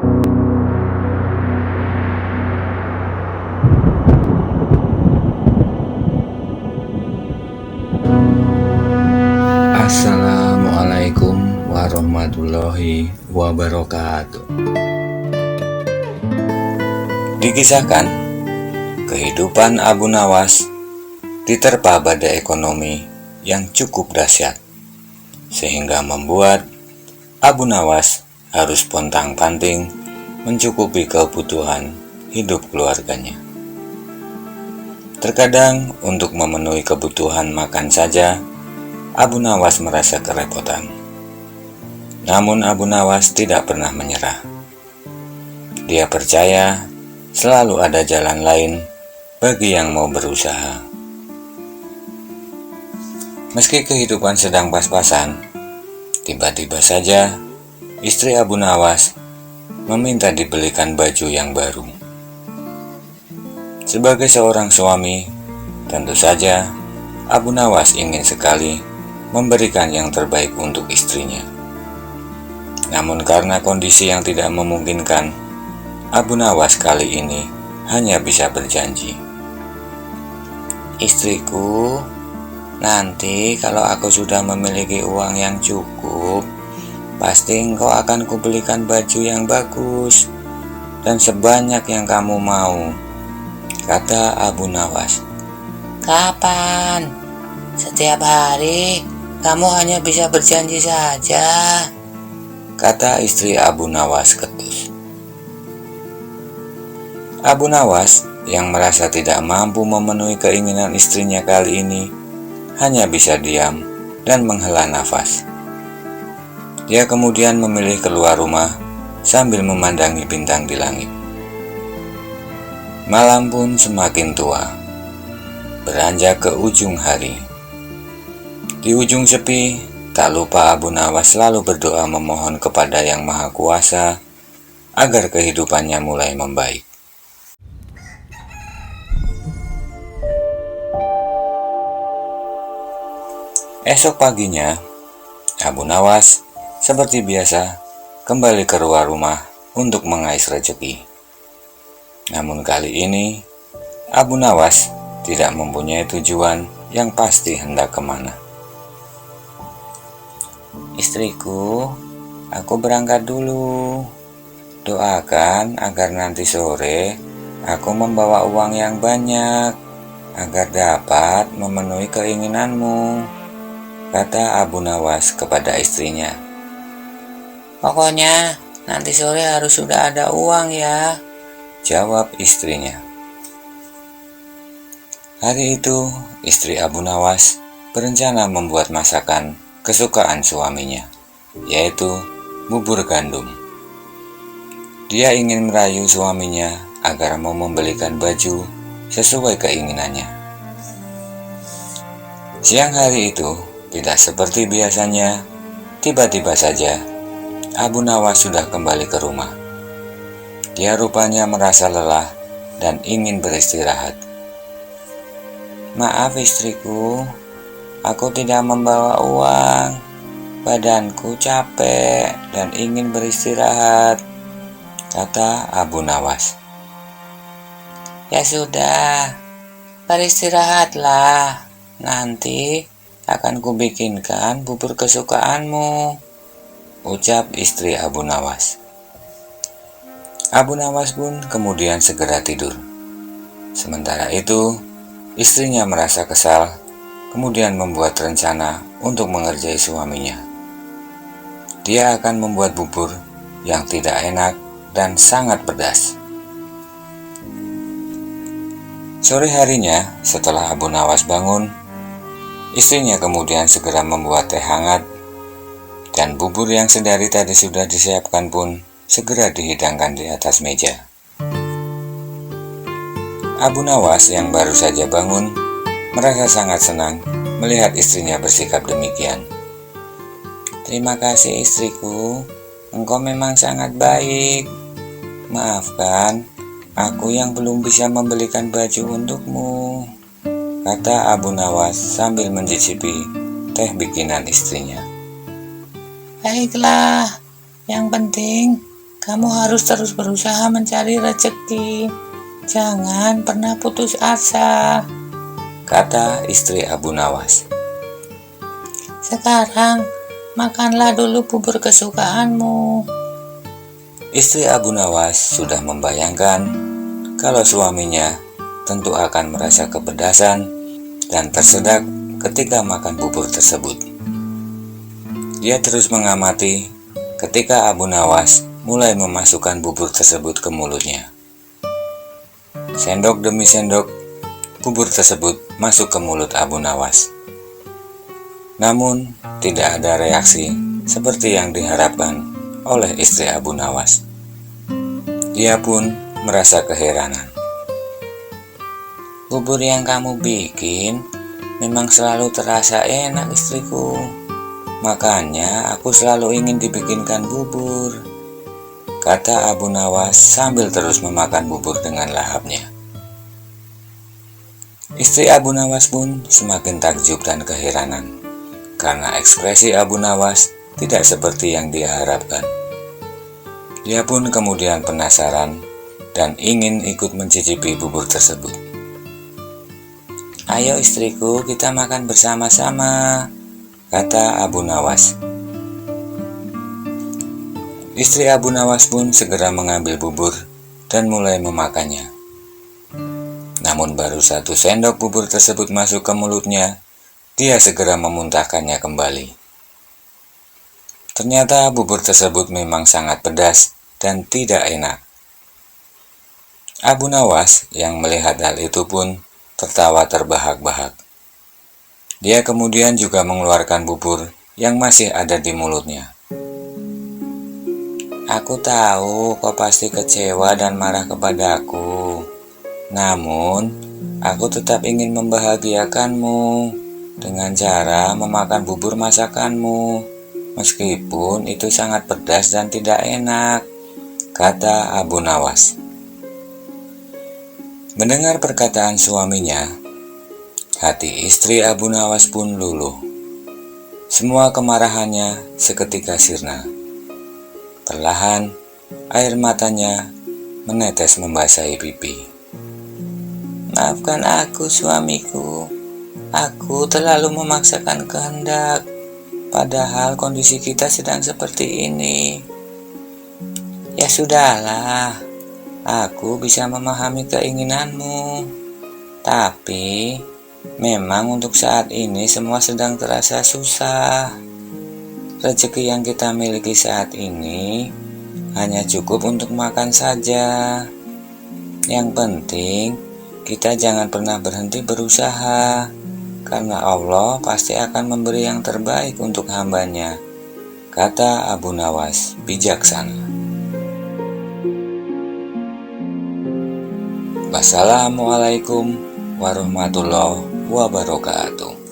Assalamualaikum warahmatullahi wabarakatuh. Dikisahkan, kehidupan Abu Nawas diterpa badai ekonomi yang cukup dahsyat, sehingga membuat Abu Nawas harus pontang-panting mencukupi kebutuhan hidup keluarganya. Terkadang untuk memenuhi kebutuhan makan saja, Abu Nawas merasa kerepotan. Namun Abu Nawas tidak pernah menyerah. Dia percaya selalu ada jalan lain bagi yang mau berusaha. Meski kehidupan sedang pas-pasan, tiba-tiba saja istri Abu Nawas meminta dibelikan baju yang baru. Sebagai seorang suami, tentu saja Abu Nawas ingin sekali memberikan yang terbaik untuk istrinya. Namun karena kondisi yang tidak memungkinkan, Abu Nawas kali ini hanya bisa berjanji. "Istriku, nanti kalau aku sudah memiliki uang yang cukup, pasti engkau akan kubelikan baju yang bagus dan sebanyak yang kamu mau," kata Abu Nawas. "Kapan? Setiap hari kamu hanya bisa berjanji saja," kata istri Abu Nawas ketus. Abu Nawas yang merasa tidak mampu memenuhi keinginan istrinya kali ini hanya bisa diam dan menghela nafas. Dia kemudian memilih keluar rumah sambil memandangi bintang di langit. Malam pun semakin tua, beranjak ke ujung hari. Di ujung sepi, tak lupa Abu Nawas selalu berdoa memohon kepada Yang Maha Kuasa agar kehidupannya mulai membaik. Esok paginya, Abu Nawas seperti biasa kembali keluar rumah untuk mengais rezeki. Namun kali ini, Abu Nawas tidak mempunyai tujuan yang pasti hendak kemana. "Istriku, aku berangkat dulu. Doakan agar nanti sore aku membawa uang yang banyak agar dapat memenuhi keinginanmu," kata Abu Nawas kepada istrinya. "Pokoknya nanti sore harus sudah ada uang ya," jawab istrinya. Hari itu, istri Abu Nawas berencana membuat masakan kesukaan suaminya, yaitu bubur gandum. Dia ingin merayu suaminya agar mau membelikan baju sesuai keinginannya. Siang hari itu, tidak seperti biasanya, tiba-tiba saja Abu Nawas sudah kembali ke rumah. Dia rupanya merasa lelah dan ingin beristirahat. "Maaf istriku, aku tidak membawa uang. Badanku capek dan ingin beristirahat," kata Abu Nawas. "Ya sudah, beristirahatlah. Nanti akan kubikinkan bubur kesukaanmu," ucap istri Abu Nawas. Abu Nawas pun kemudian segera tidur. Sementara itu, istrinya merasa kesal, kemudian membuat rencana untuk mengerjai suaminya. Dia akan membuat bubur yang tidak enak dan sangat pedas. Sore harinya, setelah Abu Nawas bangun, istrinya kemudian segera membuat teh hangat, dan bubur yang sedari tadi sudah disiapkan pun segera dihidangkan di atas meja. Abu Nawas yang baru saja bangun merasa sangat senang melihat istrinya bersikap demikian. "Terima kasih istriku, engkau memang sangat baik. Maafkan aku yang belum bisa membelikan baju untukmu," kata Abu Nawas sambil mencicipi teh bikinan istrinya. "Baiklah, yang penting Kamu harus terus berusaha mencari rezeki. Jangan pernah putus asa, kata istri Abu Nawas. Sekarang, makanlah dulu bubur kesukaanmu. Istri Abu Nawas sudah membayangkan kalau suaminya tentu akan merasa kepedasan dan tersedak ketika makan bubur tersebut. Dia terus mengamati ketika Abu Nawas mulai memasukkan bubur tersebut ke mulutnya. Sendok demi sendok, bubur tersebut masuk ke mulut Abu Nawas. Namun, tidak ada reaksi seperti yang diharapkan oleh istri Abu Nawas. Dia pun merasa keheranan. Bubur yang kamu bikin memang selalu terasa enak, istriku. Makanya aku selalu ingin dibikinkan bubur, kata Abu Nawas sambil terus memakan bubur dengan lahapnya. Istri Abu Nawas pun semakin takjub dan keheranan, karena ekspresi Abu Nawas tidak seperti yang dia harapkan. Dia pun kemudian penasaran dan ingin ikut mencicipi bubur tersebut. Ayo istriku, kita makan bersama-sama, kata Abu Nawas. Istri Abu Nawas pun segera mengambil bubur dan mulai memakannya. Namun baru 1 sendok bubur tersebut masuk ke mulutnya, dia segera memuntahkannya kembali. Ternyata bubur tersebut memang sangat pedas dan tidak enak. Abu Nawas yang melihat hal itu pun tertawa terbahak-bahak. Dia kemudian juga mengeluarkan bubur yang masih ada di mulutnya. Aku tahu kau pasti kecewa dan marah kepadaku. Namun, aku tetap ingin membahagiakanmu dengan cara memakan bubur masakanmu, meskipun itu sangat pedas dan tidak enak, kata Abu Nawas. Mendengar perkataan suaminya, hati istri Abu Nawas pun luluh. Semua kemarahannya seketika sirna. Perlahan, air matanya menetes membasahi pipi. Maafkan aku, suamiku. Aku terlalu memaksakan kehendak, padahal kondisi kita sedang seperti ini. Ya sudahlah, aku bisa memahami keinginanmu. Tapi, memang untuk saat ini semua sedang terasa susah. Rezeki yang kita miliki saat ini hanya cukup untuk makan saja. Yang penting, kita jangan pernah berhenti berusaha, karena Allah pasti akan memberi yang terbaik untuk hambanya, kata Abu Nawas bijaksana. Wassalamualaikum warahmatullahi wabarakatuh.